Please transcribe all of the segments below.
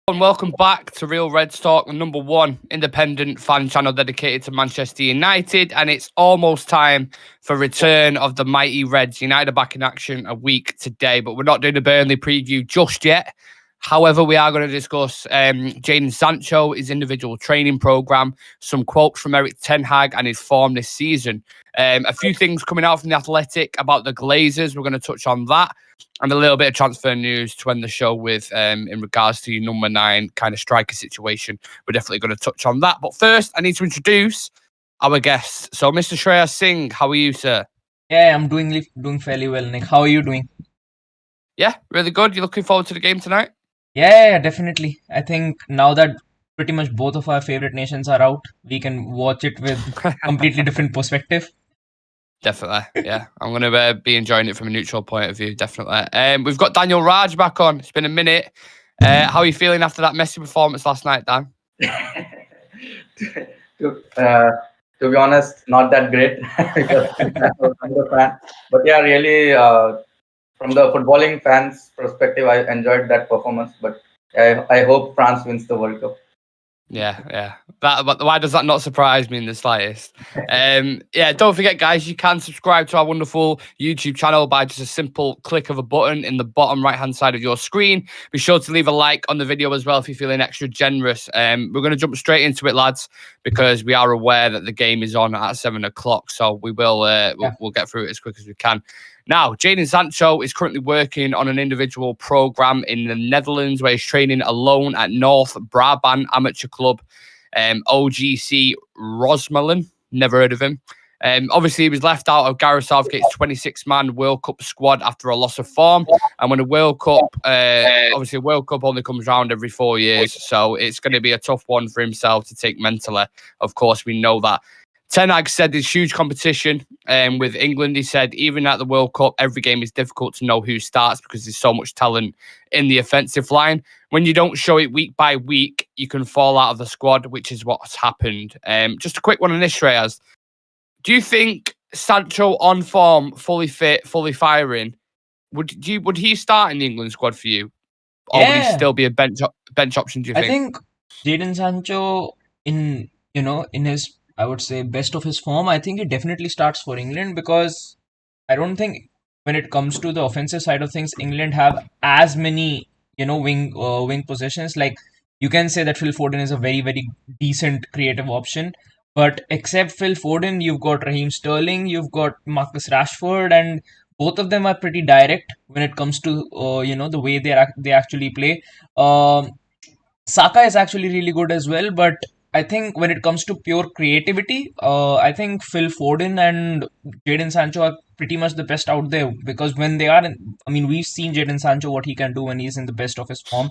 And welcome back to Real Reds Talk, the number one independent fan channel dedicated to Manchester United. And it's almost time for return of the mighty Reds. United are back in action a week today, but we're not doing a Burnley preview just yet. However, we are going to discuss Jadon Sancho, his individual training program, some quotes from Erik ten Hag and his form this season. A few things coming out from the Athletic about the Glazers. We're going to touch on that. And a little bit of transfer news to end the show with in regards to your number 9 kind of striker situation. We're definitely going to touch on that. But first, I need to introduce our guest. So, Mr. Shreya Singh, how are you, sir? Yeah, I'm doing fairly well, Nick. How are you doing? Yeah, really good. You looking forward to the game tonight? Yeah, definitely. I think now that pretty much both of our favorite nations are out, we can watch it with completely different perspective. Definitely, yeah. I'm going to be enjoying it from a neutral point of view, definitely. We've got Daniel Raj back on. It's been a minute. How are you feeling after that messy performance last night, Dan? To be honest, not that great because I'm a fan. But yeah, really, from the footballing fans' perspective, I enjoyed that performance. But I hope France wins the World Cup. Yeah. But why does that not surprise me in the slightest? Yeah, don't forget, guys, you can subscribe to our wonderful YouTube channel by just a simple click of a button in the bottom right-hand side of your screen. Be sure to leave a like on the video as well if you're feeling extra generous. We're going to jump straight into it, lads, because we are aware that the game is on at 7 o'clock. So we will we'll get through it as quick as we can. Now, Jadon Sancho is currently working on an individual program in the Netherlands where he's training alone at North Brabant Amateur Club, OGC Rosmalen. Never heard of him. Obviously, he was left out of Gareth Southgate's 26-man World Cup squad after a loss of form. And when a World Cup, obviously, a World Cup only comes around every 4 years. So it's going to be a tough one for himself to take mentally. Of course, we know that. Ten Hag said there's huge competition with England. He said even at the World Cup, every game is difficult to know who starts because there's so much talent in the offensive line. When you don't show it week by week, you can fall out of the squad, which is what's happened. Just a quick one on this, Shreyas. Do you think Sancho on form, fully fit, fully firing, would he start in the England squad for you? Or would he still be a bench option, do you think? I think Jadon Sancho in his, I would say, best of his form, I think he definitely starts for England because I don't think when it comes to the offensive side of things, England have as many wing positions. Like you can say that Phil Foden is a very very decent creative option, but except Phil Foden, you've got Raheem Sterling, you've got Marcus Rashford, and both of them are pretty direct when it comes to the way they actually play. Saka is actually really good as well, but I think when it comes to pure creativity, I think Phil Foden and Jadon Sancho are pretty much the best out there because when they are I mean, we've seen Jadon Sancho what he can do when he's in the best of his form.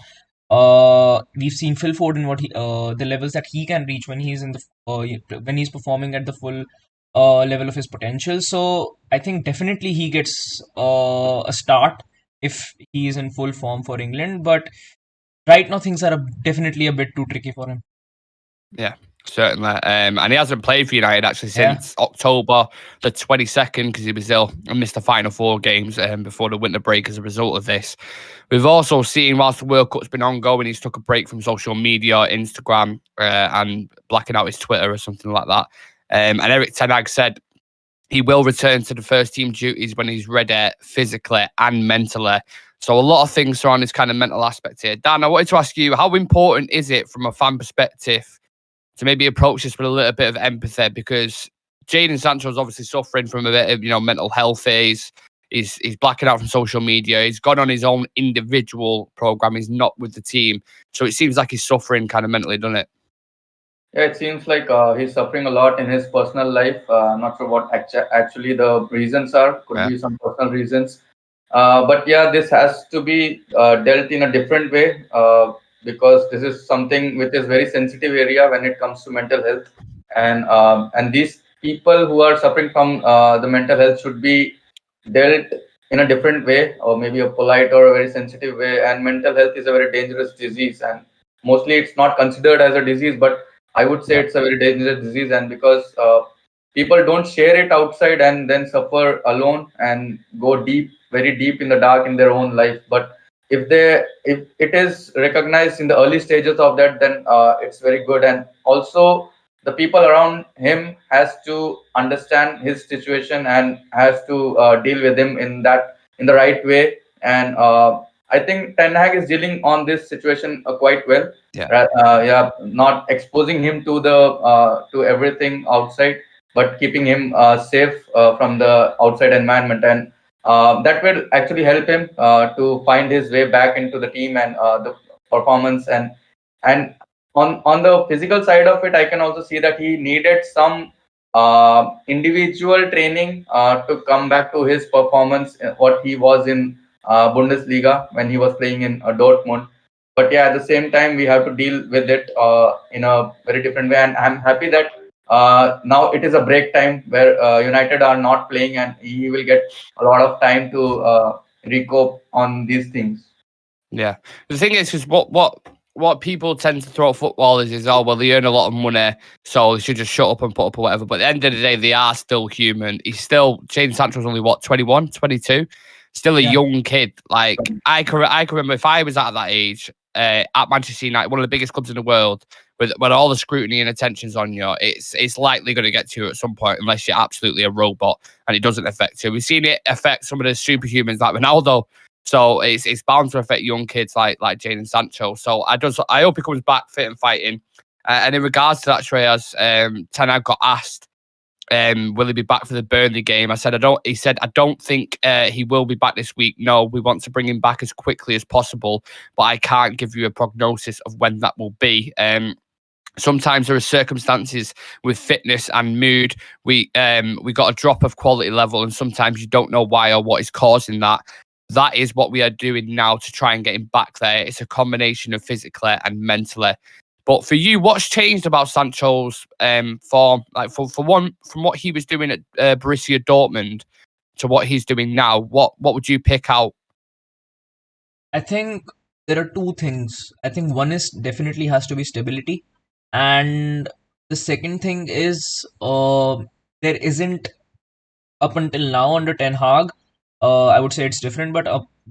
We've seen Phil Foden the levels that he can reach when he's when he's performing at the full level of his potential. So I think definitely he gets a start if he is in full form for England, but right now things are definitely a bit too tricky for him. Yeah, certainly. And he hasn't played for United actually since October the 22nd because he was ill and missed the final 4 games before the winter break as a result of this. We've also seen, whilst the World Cup's been ongoing, he's took a break from social media, Instagram, and blacking out his Twitter or something like that. And Erik ten Hag said he will return to the first team duties when he's ready physically and mentally. So a lot of things surround this kind of mental aspect here. Dan, I wanted to ask you, how important is it from a fan perspective to maybe approach this with a little bit of empathy? Because Jadon Sancho is obviously suffering from a bit of, mental health. He's blacking out from social media. He's gone on his own individual program. He's not with the team. So it seems like he's suffering kind of mentally, doesn't it? Yeah, it seems like he's suffering a lot in his personal life. Not sure what actually the reasons are. Could be some personal reasons. But yeah, this has to be dealt in a different way because this is something which is very sensitive area when it comes to mental health, and these people who are suffering from the mental health should be dealt in a different way, or maybe a polite or a very sensitive way. And mental health is a very dangerous disease, and mostly it's not considered as a disease, but I would say it's a very dangerous disease, and because people don't share it outside and then suffer alone and go deep, very deep in the dark in their own life. But if it is recognized in the early stages of that, then it's very good. And also the people around him has to understand his situation and has to deal with him in the right way. And I think Ten Hag is dealing on this situation quite well. Yeah. Yeah, not exposing him to the to everything outside, but keeping him safe from the outside environment. And that will actually help him to find his way back into the team and the performance. And on the physical side of it, I can also see that he needed some individual training to come back to his performance, what he was in Bundesliga when he was playing in Dortmund. But yeah, at the same time, we have to deal with it in a very different way. And I'm happy that now it is a break time where United are not playing, and he will get a lot of time to recoup on these things. Yeah, the thing is, because what people tend to throw at footballers is, oh well, they earn a lot of money, so they should just shut up and put up or whatever. But at the end of the day, they are still human. Jadon Sancho's only what, 21, 22? Still a young kid. Like I can remember if I was at that age at Manchester United, one of the biggest clubs in the world, when all the scrutiny and attention's on you, it's likely going to get to you at some point, unless you're absolutely a robot and it doesn't affect you. We've seen it affect some of the superhumans like Ronaldo. So it's bound to affect young kids like Jadon Sancho. So I hope he comes back fit and fighting. And in regards to that, Shreyas, Ten Hag got asked, will he be back for the Burnley game? I said, He said, I don't think he will be back this week. No, we want to bring him back as quickly as possible, but I can't give you a prognosis of when that will be. Sometimes there are circumstances with fitness and mood. We got a drop of quality level, and sometimes you don't know why or what is causing that. That is what we are doing now to try and get him back there. It's a combination of physically and mentally. But for you, what's changed about Sancho's form? Like for one, from what he was doing at Borussia Dortmund to what he's doing now, what would you pick out? I think there are two things. I think one is definitely has to be stability, and the second thing is there isn't, up until now under Ten Hag, I would say it's different, but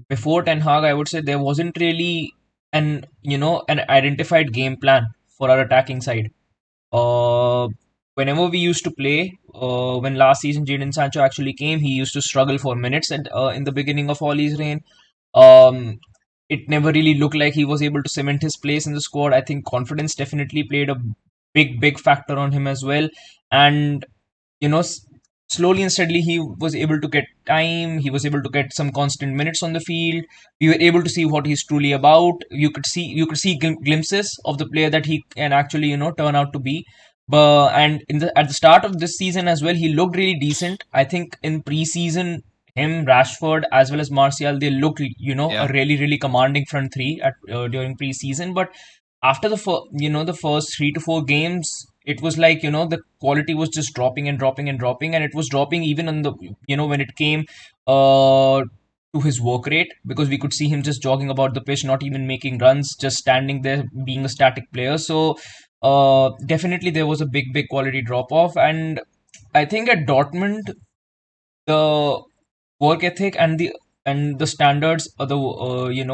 before Ten Hag, I would say there wasn't really an identified game plan for our attacking side. Whenever we used to play, when last season Jadon Sancho actually came, he used to struggle for minutes and in the beginning of Oli's reign. It never really looked like he was able to cement his place in the squad. I think confidence definitely played a big factor on him as well. And you know, slowly and steadily, he was able to get time. He was able to get some constant minutes on the field. We were able to see what he's truly about. You could see glimpses of the player that he can actually turn out to be. But and at the start of this season as well, he looked really decent. I think in preseason, him, Rashford, as well as Martial, they looked a really commanding front three during preseason. But after the first 3 to 4 games, it was like the quality was just dropping and dropping and dropping, and it was dropping even on the when it came to his work rate, because we could see him just jogging about the pitch, not even making runs, just standing there being a static player. So definitely there was a big quality drop off. And I think at Dortmund, the work ethic and the standards of the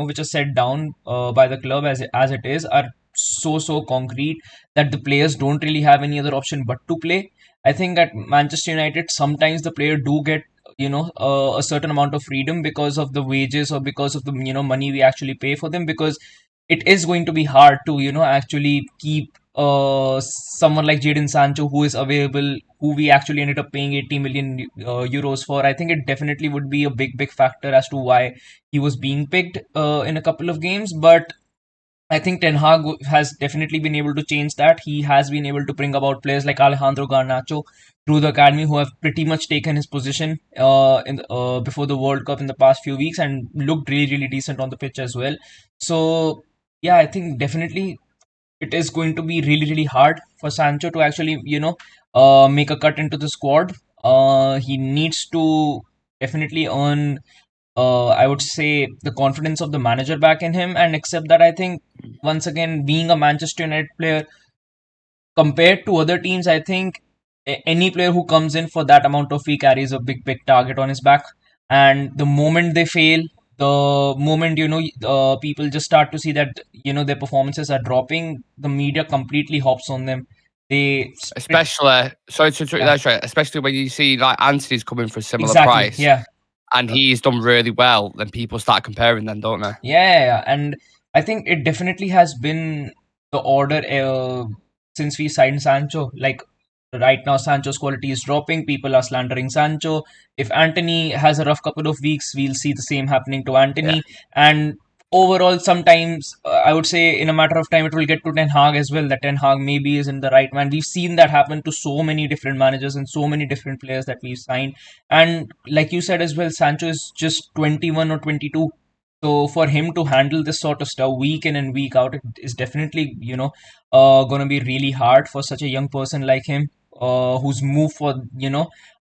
which are set down by the club as it is are so concrete that the players don't really have any other option but to play. I think at Manchester United sometimes the player do get a certain amount of freedom because of the wages or because of the money we actually pay for them, because it is going to be hard to actually keep someone like Jadon Sancho, who is available, who we actually ended up paying 80 million euros for. I think it definitely would be a big factor as to why he was being picked in a couple of games. But I think Ten Hag has definitely been able to change that. He has been able to bring about players like Alejandro Garnacho through the academy, who have pretty much taken his position before the World Cup in the past few weeks and looked really decent on the pitch as well. So yeah, I think definitely it is going to be really hard for Sancho to actually make a cut into the squad. He needs to definitely earn I would say the confidence of the manager back in him, and accept that. I think once again, being a Manchester United player compared to other teams, I think any player who comes in for that amount of fee carries a big target on his back. And the moment they fail, the moment people just start to see that their performances are dropping, the media completely hops on them. They Especially, sorry to interrupt you Yeah. there, Trey, especially when you see like Anthony's coming for a similar exactly, price yeah. and he's done really well, then people start comparing them, don't they? Yeah, and I think it definitely has been the order since we signed Sancho. Like right now, Sancho's quality is dropping. People are slandering Sancho. If Anthony has a rough couple of weeks, we'll see the same happening to Anthony. And overall, sometimes I would say in a matter of time, it will get to Ten Hag as well. That Ten Hag maybe isn't the right man. We've seen that happen to so many different managers and so many different players that we've signed. And like you said as well, Sancho is just 21 or 22. So for him to handle this sort of stuff week in and week out, it is definitely, going to be really hard for such a young person like him, who's moved for,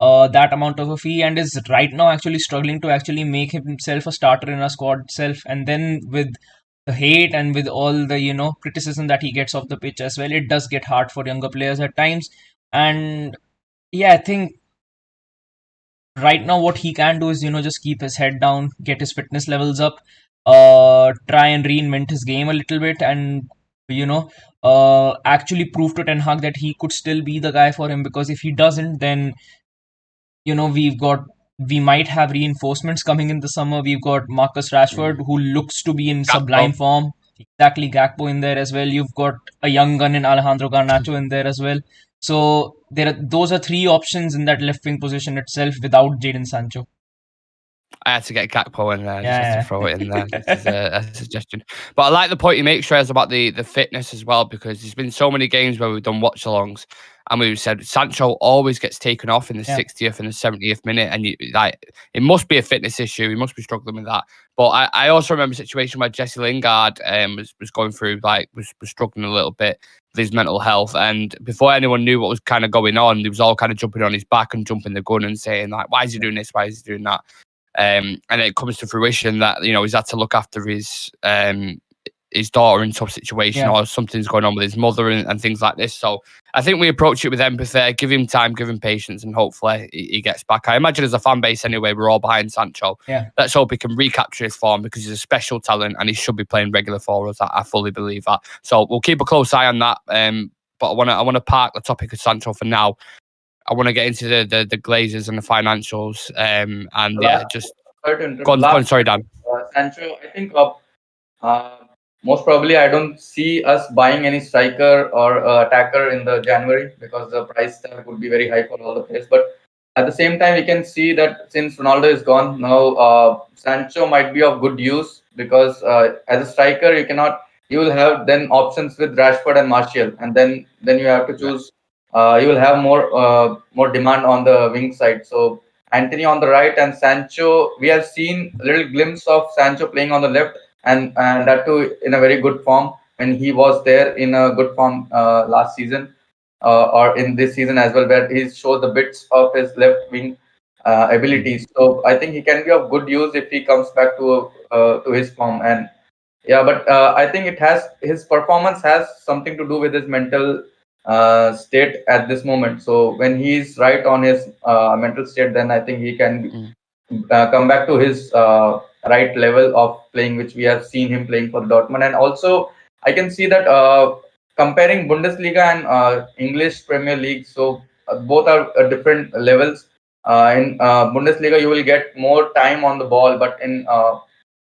that amount of a fee and is right now actually struggling to actually make himself a starter in a squad itself. And then with the hate and with all the, criticism that he gets off the pitch as well, it does get hard for younger players at times. And yeah, I think right now what he can do is just keep his head down, get his fitness levels up, try and reinvent his game a little bit, and actually prove to Ten Hag that he could still be the guy for him. Because if he doesn't, then we might have reinforcements coming in the summer. We've got Marcus Rashford, who looks to be in sublime form. Exactly, Gakpo in there as well. You've got a young gun in Alejandro Garnacho in there as well. So those are three options in that left wing position itself without Jadon Sancho. I had to get Gakpo in there, just Yeah. had to throw it in there just as a suggestion. But I like the point you make, Shrez, about the fitness as well, because there's been so many games where we've done watch-alongs and we've said Sancho always gets taken off in the 60th and the 70th minute, and it must be a fitness issue. He must be struggling with that. But I also remember a situation where Jesse Lingard was going through, was struggling a little bit with his mental health, and before anyone knew what was kind of going on, they was all kind of jumping on his back and jumping the gun and saying like, why is he doing this? Why is he doing that? And it comes to fruition that he's had to look after his daughter in tough situation, or something's going on with his mother and things like this. So I think we approach it with empathy, give him time, give him patience, and hopefully he gets back. I imagine as a fan base anyway, we're all behind Sancho. Let's hope he can recapture his form, because he's a special talent and he should be playing regular for us. I fully believe that. So we'll keep a close eye on that. But I want to park the topic of Sancho for now. I want to get into the Glazers and the financials. Just go on. Sorry, Dan. Sancho, I think most probably I don't see us buying any striker or attacker in the January, because the price tag would be very high for all the players. But at the same time, we can see that since Ronaldo is gone now, Sancho might be of good use, because as a striker you will have then options with Rashford and Martial, and then you have to choose. You will have more demand on the wing side. So Anthony on the right and Sancho, we have seen a little glimpse of Sancho playing on the left, and that too in a very good form when he was there in a good form last season, or in this season as well, where he showed the bits of his left wing abilities. So I think he can be of good use if he comes back to his form. And but I think his performance has something to do with his mental state at this moment. So when he's right on his mental state, then I think he can come back to his right level of playing, which we have seen him playing for Dortmund. And also I can see that comparing Bundesliga and English Premier League, so both are different levels. In Bundesliga you will get more time on the ball, but in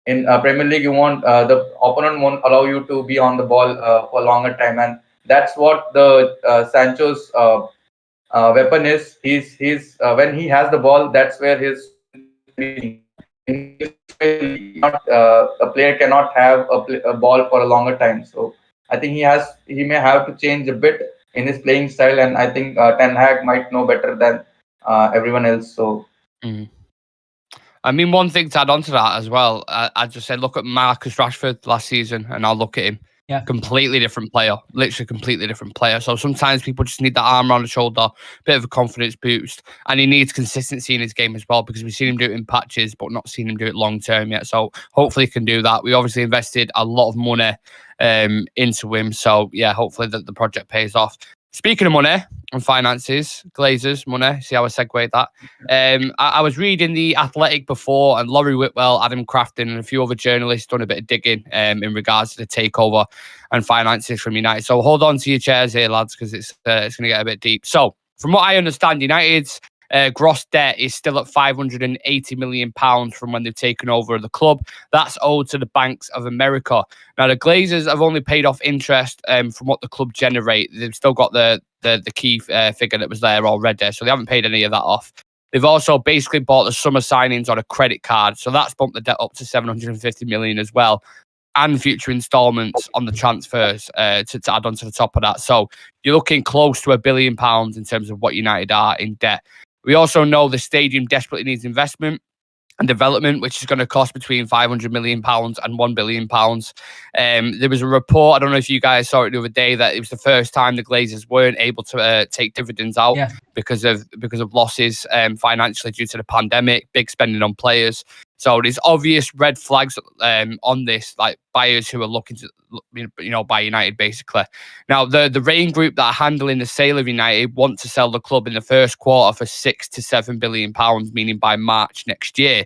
Premier League you won't, the opponent won't allow you to be on the ball for a longer time. And that's what the Sancho's weapon is. He's when he has the ball, that's where his a player cannot have a ball for a longer time. So I think he may have to change a bit in his playing style, and I think Ten Hag might know better than everyone else. So. I mean, one thing to add on to that as well, I just said, look at Marcus Rashford last season, and I'll look at him. Completely different player, literally completely different player. So sometimes people just need that arm around the shoulder, bit of a confidence boost, and he needs consistency in his game as well, because we've seen him do it in patches, but not seen him do it long term yet. So hopefully he can do that. We obviously invested a lot of money into him, so yeah, hopefully the project pays off. Speaking of money and finances, Glazers, money, see how I segue that. I was reading The Athletic before, and Laurie Whitwell, Adam Crafton, and a few other journalists done a bit of digging in regards to the takeover and finances from United. So hold on to your chairs here, lads, because it's going to get a bit deep. So from what I understand, United's gross debt is still at £580 million from when they've taken over the club. That's owed to the Banks of America. Now, the Glazers have only paid off interest from what the club generate. They've still got the key figure that was there already, so they haven't paid any of that off. They've also basically bought the summer signings on a credit card, so that's bumped the debt up to £750 million as well, and future instalments on the transfers to add on to the top of that. So you're looking close to £1 billion in terms of what United are in debt. We also know the stadium desperately needs investment and development, which is going to cost between £500 million and £1 billion. There was a report, I don't know if you guys saw it the other day, that it was the first time the Glazers weren't able to take dividends out because of losses financially due to the pandemic, big spending on players. So there's obvious red flags on this, like buyers who are looking to, buy United, basically. Now, the Rain Group that are handling the sale of United want to sell the club in the first quarter for £6 to £7 billion, meaning by March next year.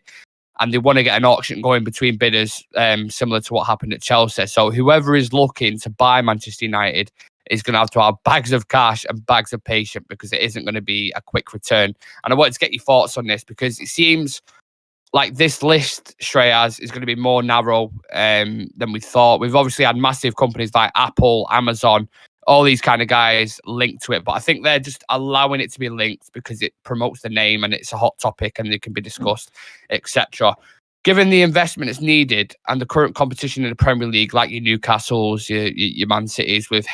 And they want to get an auction going between bidders, similar to what happened at Chelsea. So whoever is looking to buy Manchester United is going to have bags of cash and bags of patience, because it isn't going to be a quick return. And I wanted to get your thoughts on this, because it seems like this list, Shreyas, is going to be more narrow than we thought. We've obviously had massive companies like Apple, Amazon, all these kind of guys linked to it. But I think they're just allowing it to be linked because it promotes the name and it's a hot topic and it can be discussed, etc. Given the investment that's needed and the current competition in the Premier League, like your Newcastles, your Man Cities, with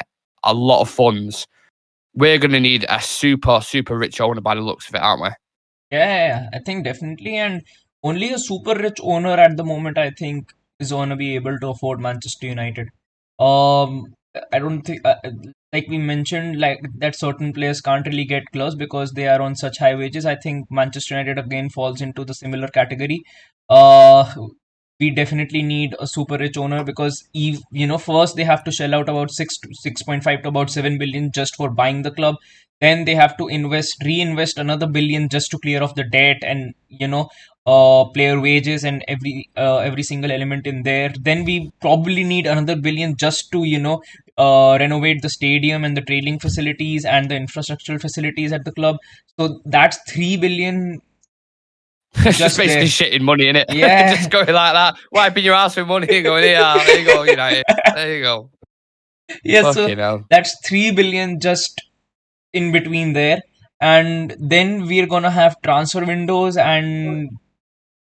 a lot of funds, we're going to need a super, super rich owner by the looks of it, aren't we? Yeah, I think definitely. And only a super rich owner at the moment, I think, is going to be able to afford Manchester United. I don't think, like we mentioned, like that certain players can't really get close because they are on such high wages. I think Manchester United again falls into the similar category. We definitely need a super rich owner, because first they have to shell out about 6.5 to about 7 billion just for buying the club. Then they have to reinvest another billion just to clear off the debt and player wages and every single element in there. Then we probably need another billion just to renovate the stadium and the training facilities and the infrastructural facilities at the club. So that's 3 billion. It's just basically shitting money in it. Yeah. Just going like that, wiping your ass with money and going, yeah, there you go, United. There you go. Yeah, so that's 3 billion just in between there. And then we're gonna have transfer windows, and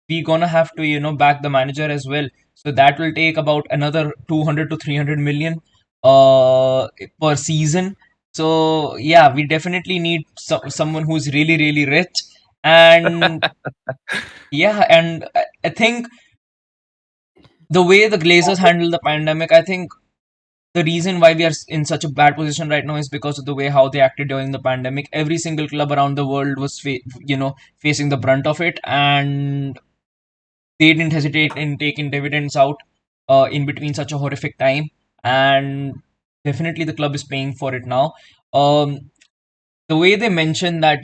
we're gonna have to back the manager as well. So that will take about another 200 to 300 million per season. So yeah, we definitely need someone who's really, really rich. And yeah, and I think the way the Glazers handled the pandemic, I think the reason why we are in such a bad position right now is because of the way how they acted during the pandemic. Every single club around the world was facing the brunt of it, and they didn't hesitate in taking dividends out in between such a horrific time. And definitely the club is paying for it now. The way they mentioned that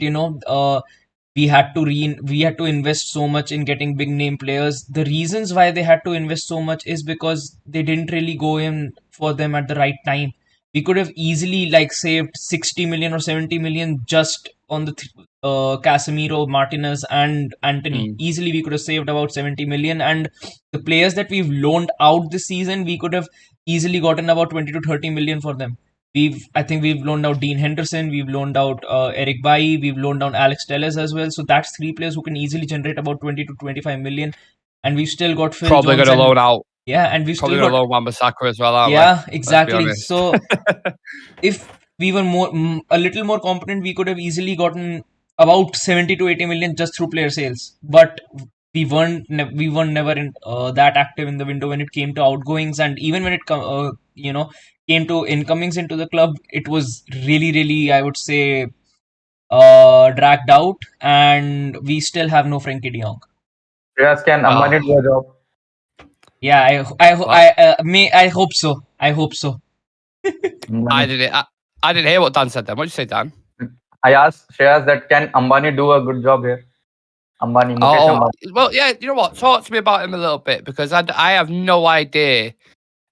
we had to invest so much in getting big name players. The reasons why they had to invest so much is because they didn't really go in for them at the right time. We could have easily saved 60 million or 70 million just on the Casemiro, Martinez and Anthony. Easily we could have saved about 70 million, and the players that we've loaned out this season, we could have easily gotten about 20 to 30 million for them. I think we've loaned out Dean Henderson, we've loaned out Eric Bailly, we've loaned out Alex Telles as well. So that's 3 players who can easily generate about 20 to 25 million. And we've still got Phil probably Jones. Probably going to loan out. Yeah, and we've probably still got Wan-Bissaka as well, aren't yeah, we? exactly. So if we were a little more competent, we could have easily gotten about 70 to 80 million just through player sales. But we weren't never in, that active in the window when it came to outgoings, and even when it came to incomings into the club, it was really, really, I would say, dragged out, and we still have no Frankie de Jong. Yes, can Amani do a job? Yeah, I hope so. I hope so. I did it. I didn't hear what Dan said then. What did you say, Dan? I asked Shreyas that can Ambani do a good job here? Mukesh Ambani. Well, yeah. You know what? Talk to me about him a little bit because I have no idea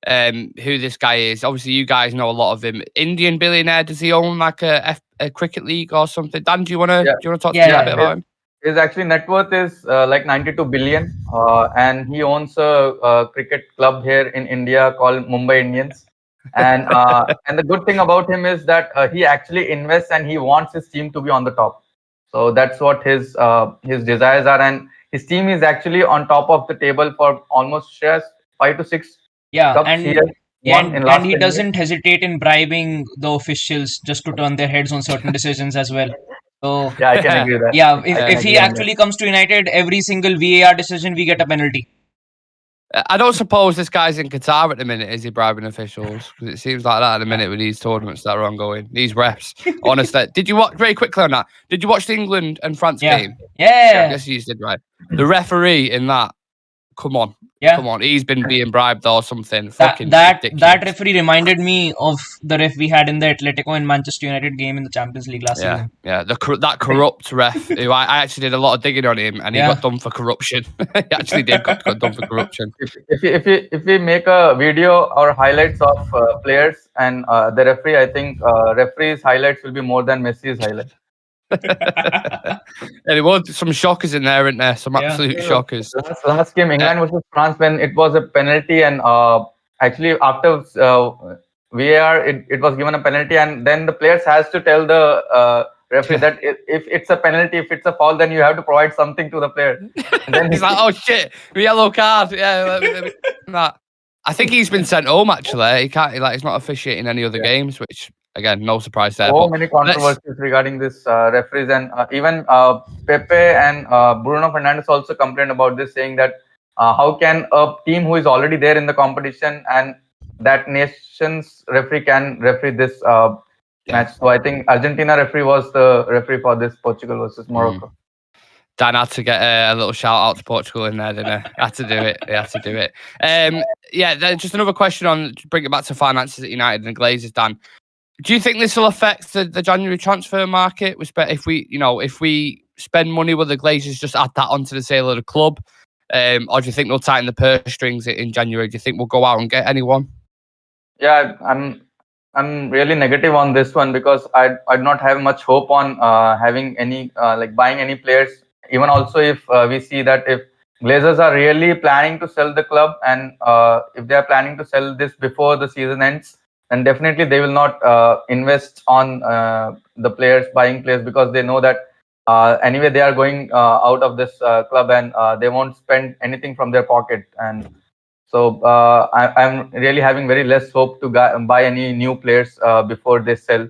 who this guy is. Obviously, you guys know a lot of him. Indian billionaire. Does he own like a cricket league or something? Dan, do you want to talk to me a bit about him? His actually net worth is like 92 billion, and he owns a cricket club here in India called Mumbai Indians. And and the good thing about him is that he actually invests and he wants his team to be on the top. So that's what his desires are, and his team is actually on top of the table for almost 5 to 6 cups here. And he doesn't hesitate in bribing the officials just to turn their heads on certain decisions as well. So yeah, I can agree with that. Yeah, if he actually comes to United, every single VAR decision we get a penalty. I don't suppose this guy's in Qatar at the minute, is he, bribing officials? Because it seems like that at the minute with these tournaments that are ongoing, these refs. Honestly, did you watch, very quickly on that, did you watch the England and France game? Yeah. I guess you did, right? The referee in that, come on. Yeah. Come on, he's been being bribed or something. That referee reminded me of the ref we had in the Atletico and Manchester United game in the Champions League last season. Yeah, that corrupt ref, who I actually did a lot of digging on him, and he got done for corruption. He actually did got done for corruption. If we make a video or highlights of players and the referee, I think referee's highlights will be more than Messi's highlights. There was some shockers in there, isn't there? Some absolute shockers. Last game, England versus France, when it was a penalty, and actually after VAR, it was given a penalty, and then the players has to tell the referee that if it's a penalty, if it's a foul, then you have to provide something to the player. And then he's like, "Oh shit, yellow card." Yeah, I think he's been sent home. Actually, he can't. He's not officiating any other games, which. Again, no surprise there. So many controversies regarding this referees, and even Pepe and Bruno Fernandes also complained about this, saying that how can a team who is already there in the competition and that nation's referee can referee this match. So I think Argentina referee was the referee for this Portugal versus Morocco. Dan had to get a little shout out to Portugal in there, didn't he? Had to do it. He had to do it. Then just another question on, bring it back to finances at United and Glazers, Dan. Do you think this will affect the January transfer market? If we spend money with the Glazers, just add that onto the sale of the club, or do you think they'll tighten the purse strings in January? Do you think we'll go out and get anyone? Yeah, I'm really negative on this one because I do not have much hope on having any buying any players. Even also if we see that if Glazers are really planning to sell the club, and if they are planning to sell this before the season ends, then definitely they will not invest on the players, buying players, because they know that anyway they are going out of this club, and they won't spend anything from their pocket. And so I'm really having very less hope to buy any new players before they sell.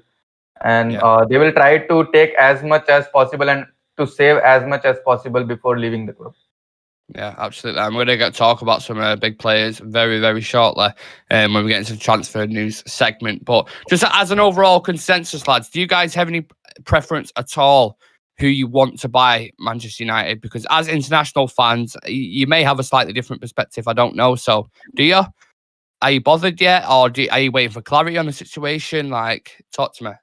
And they will try to take as much as possible and to save as much as possible before leaving the club. Yeah, absolutely. I'm going to talk about some big players very, very shortly when we get into the transfer news segment. But just as an overall consensus, lads, do you guys have any preference at all who you want to buy Manchester United? Because as international fans, you may have a slightly different perspective. I don't know. So do you? Are you bothered yet? Or are you waiting for clarity on the situation? Talk to me. I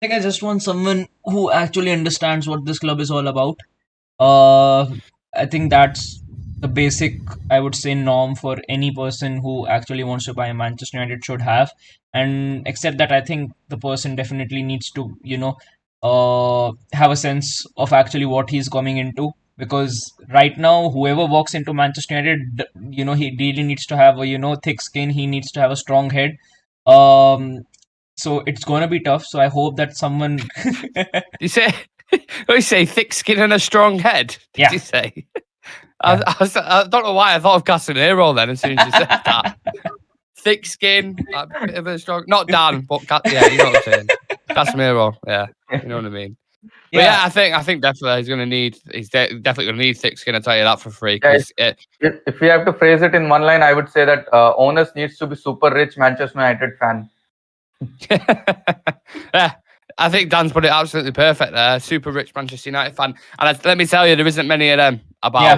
think I just want someone who actually understands what this club is all about. I think that's the basic, I would say, norm for any person who actually wants to buy Manchester United should have. And except that, I think the person definitely needs to, have a sense of actually what he's coming into. Because right now, whoever walks into Manchester United, he really needs to have a, thick skin. He needs to have a strong head. So it's going to be tough. So I hope that someone... You say thick skin and a strong head? Did you say? Yeah. I don't know why I thought of Casemiro then as soon as you said that. Thick skin, a bit of a strong... Not Dan, but you know what I'm saying. Casemiro, you know what I mean. But I think definitely he's definitely going to need thick skin, I'll tell you that for free. If we have to phrase it in one line, I would say that owners needs to be super rich Manchester United fan. Yeah. I think Dan's put it absolutely perfect there. Super rich Manchester United fan. And let me tell you, there isn't many of them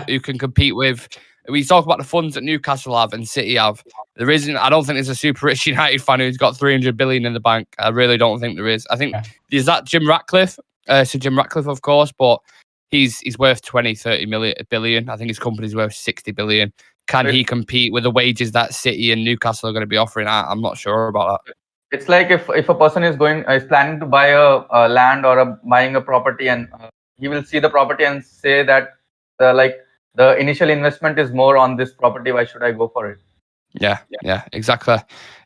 who can compete with we talk about the funds that Newcastle have and City have. There isn't. I don't think there's a super rich United fan who's got 300 billion in the bank. I really don't think there is. I think is that Jim Ratcliffe. So Jim Ratcliffe, of course, but he's worth 30 billion. I think his company's worth 60 billion. Can he compete with the wages that City and Newcastle are going to be offering? I'm not sure about that. It's like if a person is planning to buy a land or buying a property, and he will see the property and say that the initial investment is more on this property. Why should I go for it? Yeah, exactly.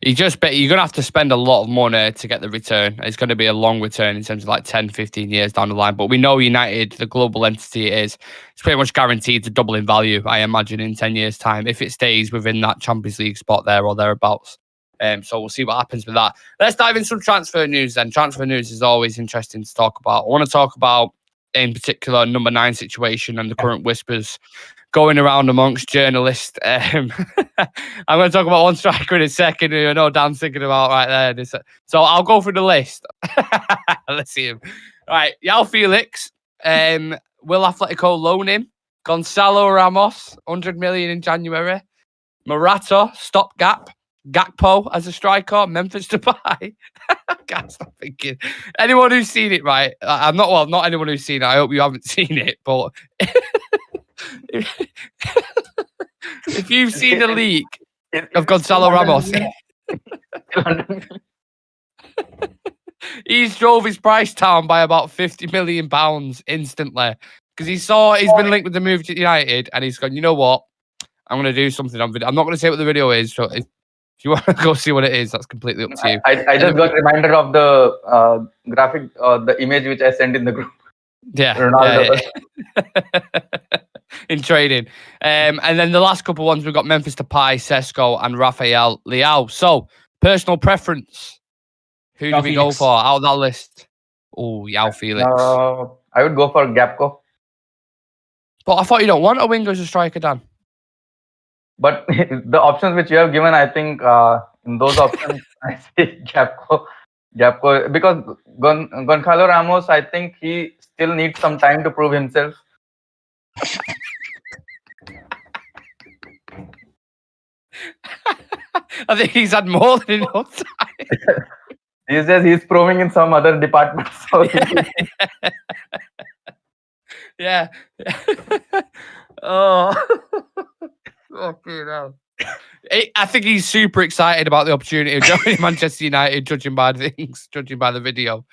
You're going to have to spend a lot of money to get the return. It's going to be a long return in terms of like 10, 15 years down the line. But we know United, the global entity it is, it's pretty much guaranteed to double in value, I imagine, in 10 years' time, if it stays within that Champions League spot there or thereabouts. So we'll see what happens with that. Let's dive into some transfer news then. Transfer news is always interesting to talk about. I want to talk about, in particular, number 9 situation and the current whispers going around amongst journalists. I'm going to talk about one striker in a second who I know Dan's thinking about right there. So I'll go through the list. Let's see him. All right, João Felix. Will Atletico loan him? Gonçalo Ramos, 100 million in January. Morata, stopgap. Gakpo as a striker, Memphis Depay. Can't stop thinking. Anyone who's seen it, right? Not anyone who's seen it. I hope you haven't seen it, but if you've seen the leak of Gonçalo Ramos, he's drove his price down by about £50 million instantly because he's been linked with the move to United, and he's gone, you know what? I'm going to do something on video. I'm not going to say what the video is, so if you want to go see what it is, that's completely up to you. I just got a reminder of the graphic, the image which I sent in the group. Yeah. Ronaldo. In trading. And then the last couple of ones, we've got Memphis Depay, Sesko, and Rafael Leao. So, personal preference. Who do we go for out of that list? Oh, João Felix. I would go for Gakpo. But I thought you don't want a winger as a striker, Dan. But the options which you have given, I think in those options, I say Gakpo, because Gonçalo Ramos, I think he still needs some time to prove himself. I think he's had more than enough time. These days, he's proving in some other departments. So yeah. Oh. Okay, no. I think he's super excited about the opportunity of joining Manchester United, judging by the video.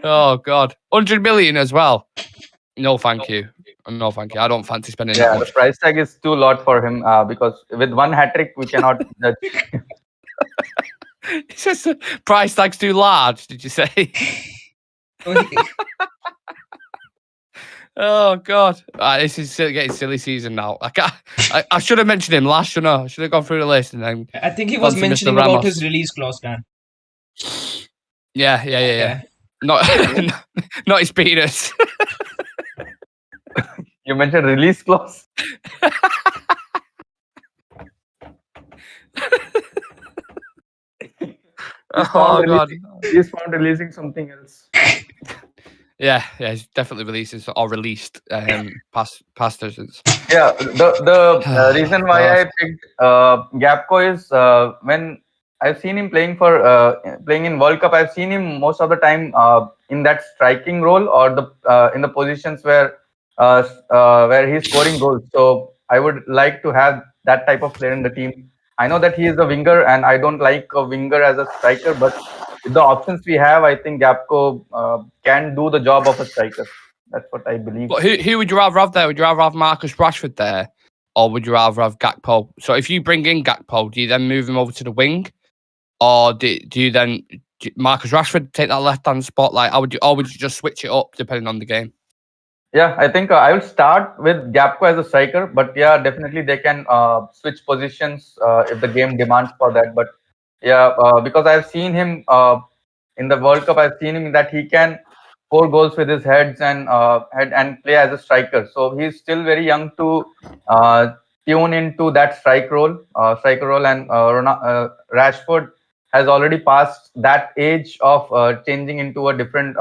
Oh God, 100 million as well. No, thank you. No, thank you. I don't fancy spending that much. The price tag is too lot for him because with one hat trick we cannot judge. It's just the price tag's too large. Did you say? Oh God! This is getting silly season now. I should have mentioned him last. I should have gone through the list and then. I think he was mentioning about his release clause, Dan. Yeah. Not his penis. You mentioned release clause. Oh God! He's found releasing something else. Yeah, he's definitely released past seasons. Yeah, the reason why I picked Gakpo is when I've seen him playing in World Cup, I've seen him most of the time in that striking role or in the positions where he's scoring goals. So I would like to have that type of player in the team. I know that he is a winger, and I don't like a winger as a striker, but with the options we have, I think Gakpo can do the job of a striker. That's what I believe. But who would you rather have there? Would you rather have Marcus Rashford there, or would you rather have Gakpo? So if you bring in Gakpo, do you then move him over to the wing, or do you then Marcus Rashford take that left-hand spot? Or would you just switch it up depending on the game? Yeah, I think I will start with Gakpo as a striker, but yeah, definitely they can switch positions if the game demands for that. But yeah, because I've seen him in the World Cup, I've seen him that he can score goals with his heads and play as a striker. So he's still very young to tune into that striker role, and Rashford has already passed that age of changing into a different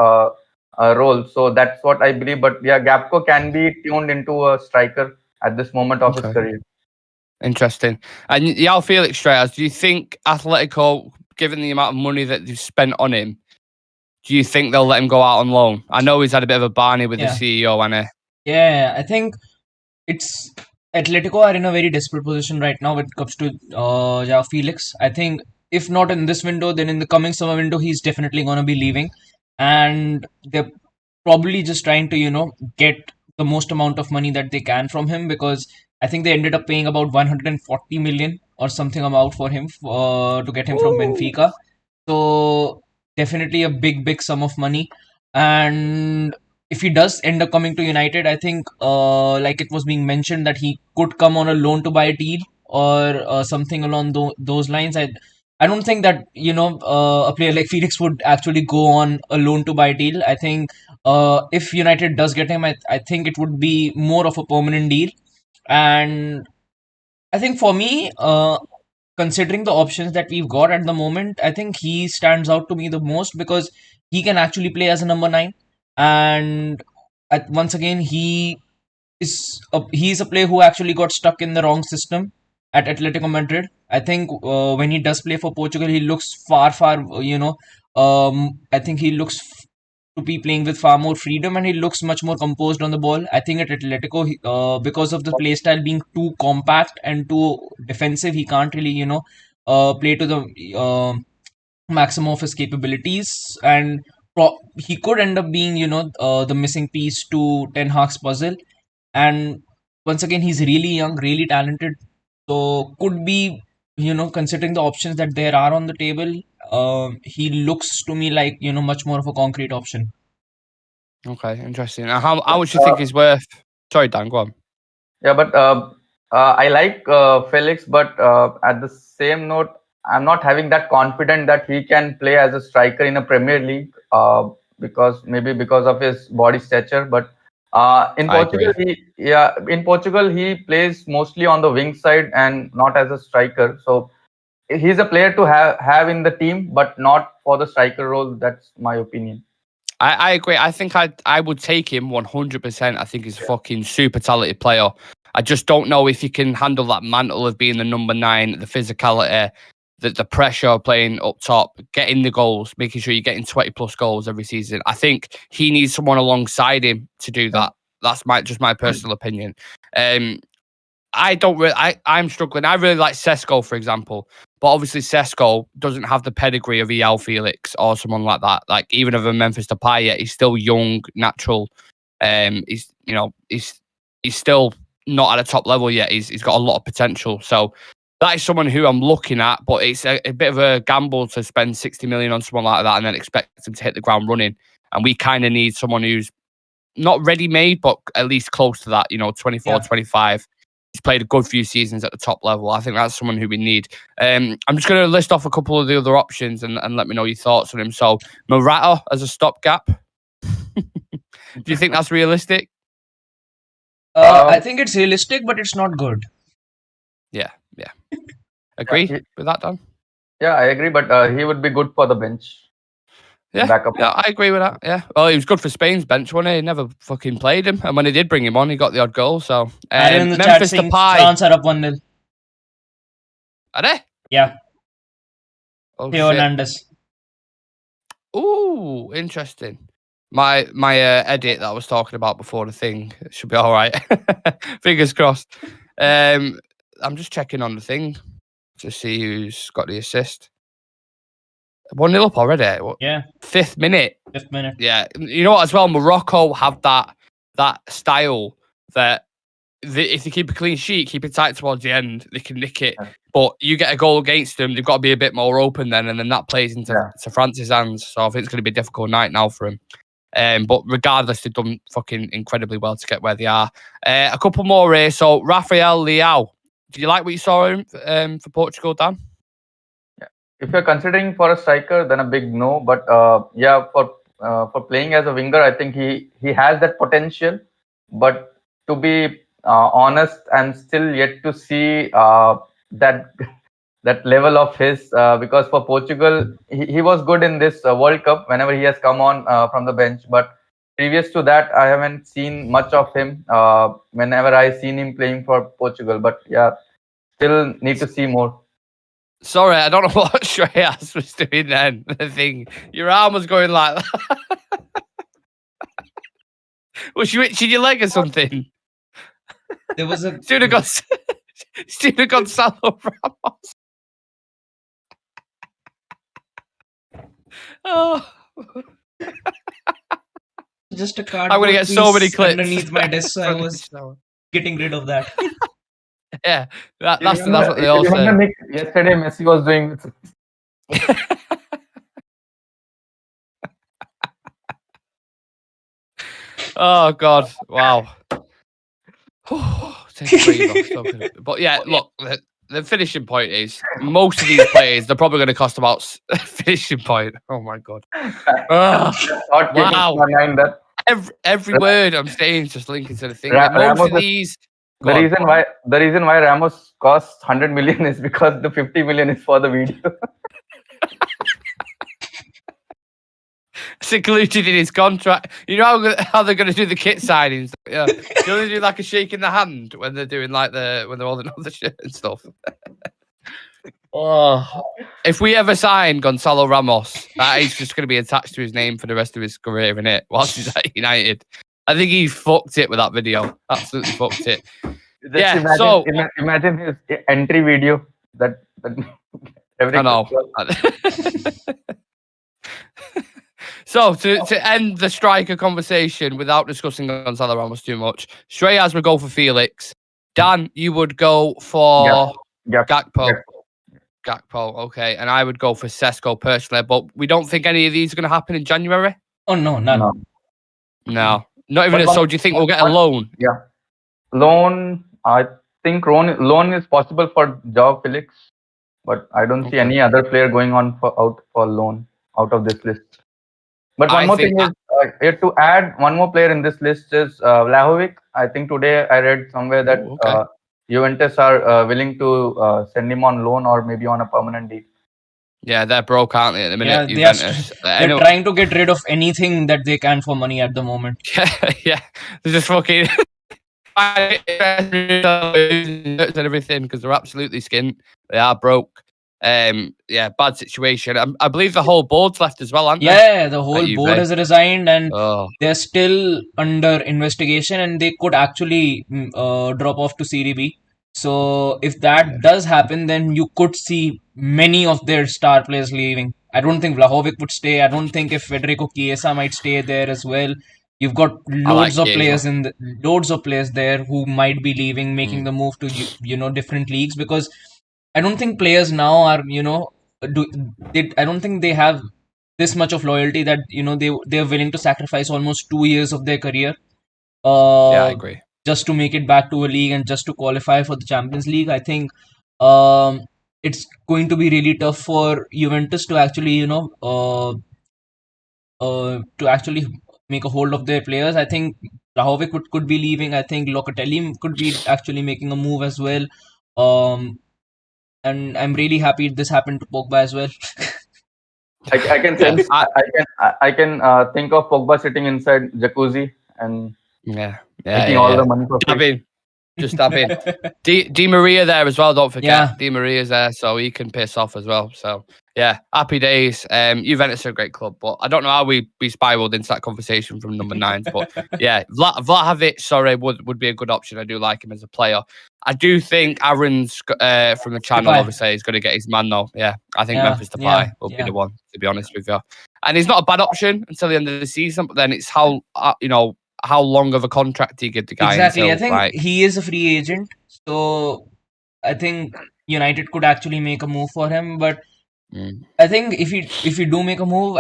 role. So that's what I believe. But yeah, Gakpo can be tuned into a striker at this moment of his career. Interesting. And Yao Felix Strauss, do you think Atletico, given the amount of money that they've spent on him, do you think they'll let him go out on loan? I know he's had a bit of a barney with the CEO, and Yeah, I think it's Atletico are in a very desperate position right now when it comes to Joao Felix. I think if not in this window, then in the coming summer window, he's definitely going to be leaving, and they're probably just trying to get the most amount of money that they can from him, because I think they ended up paying about 140 million or something amount for him to get him from Benfica. So definitely a big sum of money, and if he does end up coming to United, I think, like it was being mentioned, that he could come on a loan to buy deal or something along those lines. I don't think that a player like Felix would actually go on a loan to buy deal. I think if United does get him, I think it would be more of a permanent deal. And I think for me, considering the options that we've got at the moment, I think he stands out to me the most because he can actually play as a number 9. And once again, he's a player who actually got stuck in the wrong system at Atletico Madrid. I think when he does play for Portugal, he looks far, I think he looks to be playing with far more freedom, and he looks much more composed on the ball. I think at Atletico, because of the play style being too compact and too defensive, he can't really, play to the maximum of his capabilities, and he could end up being, the missing piece to Ten Hag's puzzle. And once again, he's really young, really talented, so could be, considering the options that there are on the table, he looks to me like, much more of a concrete option. Okay, interesting. Now, how much do you think he's worth? Sorry, Dan, go on. Yeah, but I like Felix, but at the same note, I'm not having that confidence that he can play as a striker in a Premier League, because of his body stature. But in I Portugal, in Portugal he plays mostly on the wing side and not as a striker. So he's a player to have in the team, but not for the striker role. That's my opinion. I agree. I think I would take him 100%. I think he's a fucking super talented player. I just don't know if he can handle that mantle of being the number 9, the physicality, the pressure of playing up top, getting the goals, making sure you're getting 20 plus goals every season. I think he needs someone alongside him to do that. That's my personal opinion. I don't really. I'm struggling. I really like Sesko, for example, but obviously Sesko doesn't have the pedigree of Joao Felix or someone like that. Like even of a Memphis Depay, yet he's still young, natural. He's still not at a top level yet. He's got a lot of potential. So that is someone who I'm looking at, but it's a bit of a gamble to spend 60 million on someone like that and then expect him to hit the ground running. And we kind of need someone who's not ready-made, but at least close to that. 24, 25. He's played a good few seasons at the top level. I think that's someone who we need. I'm just going to list off a couple of the other options and let me know your thoughts on him. So, Morata as a stopgap. Do you think that's realistic? I think it's realistic, but it's not good. Yeah. Agree with that, Dan? Yeah, I agree, but he would be good for the bench. Yeah, I agree with that. Yeah, well, he was good for Spain's bench, wasn't he? He never fucking played him, and when he did bring him on, he got the odd goal. So, in the Memphis chat Depay. France are up 1-0. Are they? Yeah. Oh, Theo Hernandez. Ooh, interesting. My edit that I was talking about before the thing should be all right. Fingers crossed. I'm just checking on the thing to see who's got the assist. 1-0 up already. Yeah. 5th minute. 5th minute. Yeah. You know what, as well, Morocco have that style that if they keep a clean sheet, keep it tight towards the end, they can nick it. Yeah. But you get a goal against them, they've got to be a bit more open then, and then that plays into France's hands. So I think it's going to be a difficult night now for him. But regardless, they've done fucking incredibly well to get where they are. A couple more here. So Rafael Leao. Do you like what you saw him for Portugal, Dan? If you're considering for a striker, then a big no. But for playing as a winger, I think he has that potential. But to be honest, I'm still yet to see that level of his, because for Portugal, he was good in this World Cup whenever he has come on from the bench. But previous to that, I haven't seen much of him whenever I seen him playing for Portugal. But yeah, still need to see more. Sorry, I don't know what Shreyas was doing then. The thing, your arm was going like that. Was you itching your leg or something? There was a Student Gonçalo Ramos. Oh. just a I'm cardboard gonna get so many piece clips underneath my desk, so I was getting rid of that. Yeah, that's You what they all remember, say. Nick, yesterday Messi was doing with Oh God! Wow. Take a breather. But yeah, look, the finishing point is most of these players. They're probably going to cost about finishing point. Oh my God! thought came Wow. into my mind that Every word I'm saying is just linking to the thing. Ra- Most Ramos of is- these. the reason why Ramos costs 100 million is because the 50 million is for the video. It's included in his contract. You know how they're going to do the kit signings? Yeah, they only do like a shake in the hand when they're doing when they're holding up the shirt and stuff. Oh, if we ever sign Gonçalo Ramos, that is just going to be attached to his name for the rest of his career, innit? Whilst he's at United, I think he fucked it with that video. Absolutely fucked it. Just imagine his entry video that every I know. So to end the striker conversation without discussing Gonçalo Ramos too much, Shreyas would go for Felix. Dan, you would go for Gakpo. Gakpo, okay. And I would go for Sesko personally, but we don't think any of these are going to happen in January? Oh, no, none. No. Not even But so. Do you think we'll get a loan? Yeah. Loan, I think loan is possible for Joao Felix, but I don't see any other player going on out for loan out of this list. But one more thing is to add one more player in this list is Vlahovic. I think today I read somewhere that Juventus are willing to send him on loan or maybe on a permanent deal. Yeah, they're broke, aren't they, at the minute? Yeah, they're trying to get rid of anything that they can for money at the moment. Yeah. They're just fucking and everything because they're absolutely skint. They are broke. Yeah, bad situation. I believe the whole board's left as well, aren't they? Yeah, the whole board has resigned and they're still under investigation and they could actually drop off to Serie B. So if that does happen, then you could see many of their star players leaving. I don't think Vlahovic would stay. I don't think if Federico Chiesa might stay there as well. You've got loads of players there who might be leaving, making the move to different leagues because I don't think players now are I don't think they have this much of loyalty that they're willing to sacrifice almost 2 years of their career. Yeah, I agree. Just to make it back to a league and just to qualify for the Champions League. I think it's going to be really tough for Juventus to actually make a hold of their players. I think Vlahovic could be leaving. I think Locatelli could be actually making a move as well. And I'm really happy this happened to Pogba as well. I can sense. I can think of Pogba sitting inside jacuzzi and making all the money for free. Just dab in. Di Maria there as well, don't forget. Yeah. Di Maria's there, so he can piss off as well. So, yeah, happy days. Juventus are a great club, but I don't know how we spiraled into that conversation from number 9. But, yeah, Vlahovic, would be a good option. I do like him as a player. I do think Aaron's from the channel, obviously, is going to get his man, though. Yeah, I think Memphis Depay will be the one, to be honest with you. And he's not a bad option until the end of the season, but then it's how, how long of a contract he give the guy. Exactly. I think he is a free agent. So I think United could actually make a move for him. But I think if you do make a move,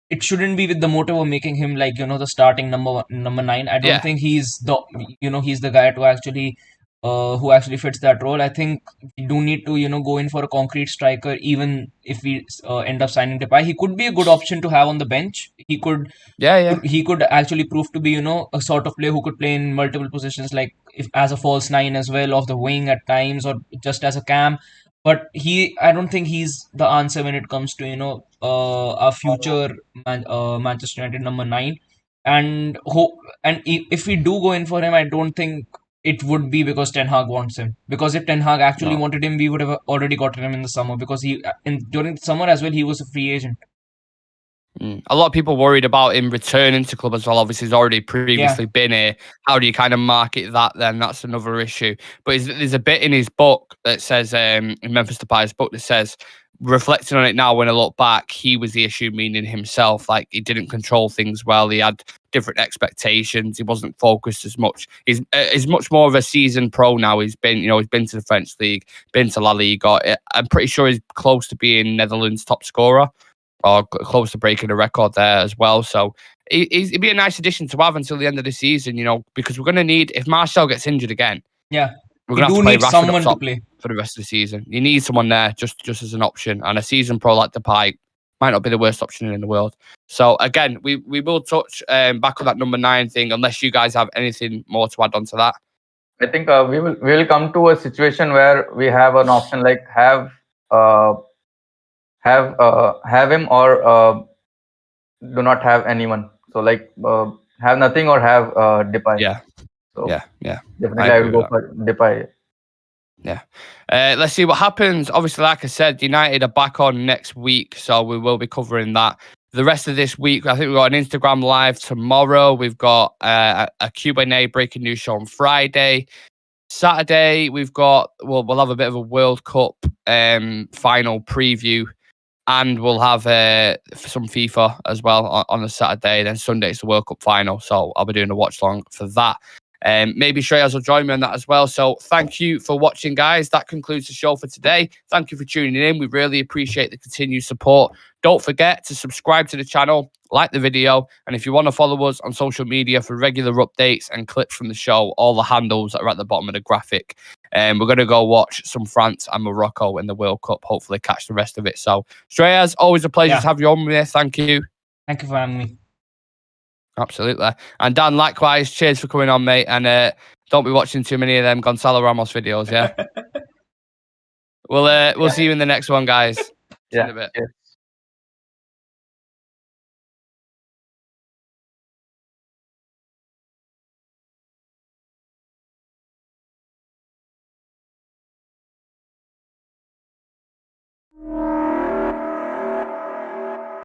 it shouldn't be with the motive of making him the starting number 9. I don't think he's the guy to actually who actually fits that role. I think we do need to go in for a concrete striker. Even if we end up signing Depay, he could be a good option to have on the bench. He could he could actually prove to be a sort of player who could play in multiple positions, like if as a false 9 as well, off the wing at times, or just as a cam. But I don't think he's the answer when it comes to our future Manchester United number 9. And if we do go in for him, I don't think it would be because Ten Hag wants him. Because if Ten Hag actually No. wanted him, we would have already gotten him in the summer. Because during the summer as well, he was a free agent. A lot of people worried about him returning to club as well. Obviously, he's already previously been here. How do you kind of market that then? That's another issue. But there's a bit in his book that says, in Memphis Depay's book, that says, reflecting on it now when I look back, he was the issue, meaning himself. Like, he didn't control things well. He had different expectations. He wasn't focused as much. He's much more of a seasoned pro now. He's been to the French league, been to La Liga. I'm pretty sure he's close to being Netherlands' top scorer, or close to breaking a record there as well. So it'd be a nice addition to have until the end of the season, because we're going to need, if Marcel gets injured again, Yeah, we're we going to do have to play need Rashford someone up to top play. for the rest of the season. You need someone there just as an option, and a seasoned pro like Depay might not be the worst option in the world. So again, we will touch back on that number 9 thing, unless you guys have anything more to add on to that. I think we will come to a situation where we have an option like have him or do not have anyone. So like have nothing or have Depay. Yeah. So Yeah. definitely I will go for Depay. Yeah. Let's see what happens. Obviously, like I said, United are back on next week, so we will be covering that. The rest of this week, I think we've got an Instagram live tomorrow. We've got a Q&A breaking news show on Friday. Saturday, we'll have a bit of a World Cup final preview, and we'll have some FIFA as well on the Saturday. Then Sunday it's the World Cup final, so I'll be doing a watch long for that. Maybe Shreyas will join me on that as well. So thank you for watching, guys. That concludes the show for today. Thank you for tuning in. We really appreciate the continued support. Don't forget to subscribe to the channel, like the video, and if you want to follow us on social media for regular updates and clips from the show, all the handles are at the bottom of the graphic. We're going to go watch some France and Morocco in the World Cup, hopefully catch the rest of it. So Shreyas, always a pleasure to have you on here. Thank you. Thank you for having me. Absolutely. And Dan, likewise, cheers for coming on, mate. And don't be watching too many of them Gonçalo Ramos videos, yeah? We'll see you in the next one, guys. See you in a bit. Yes.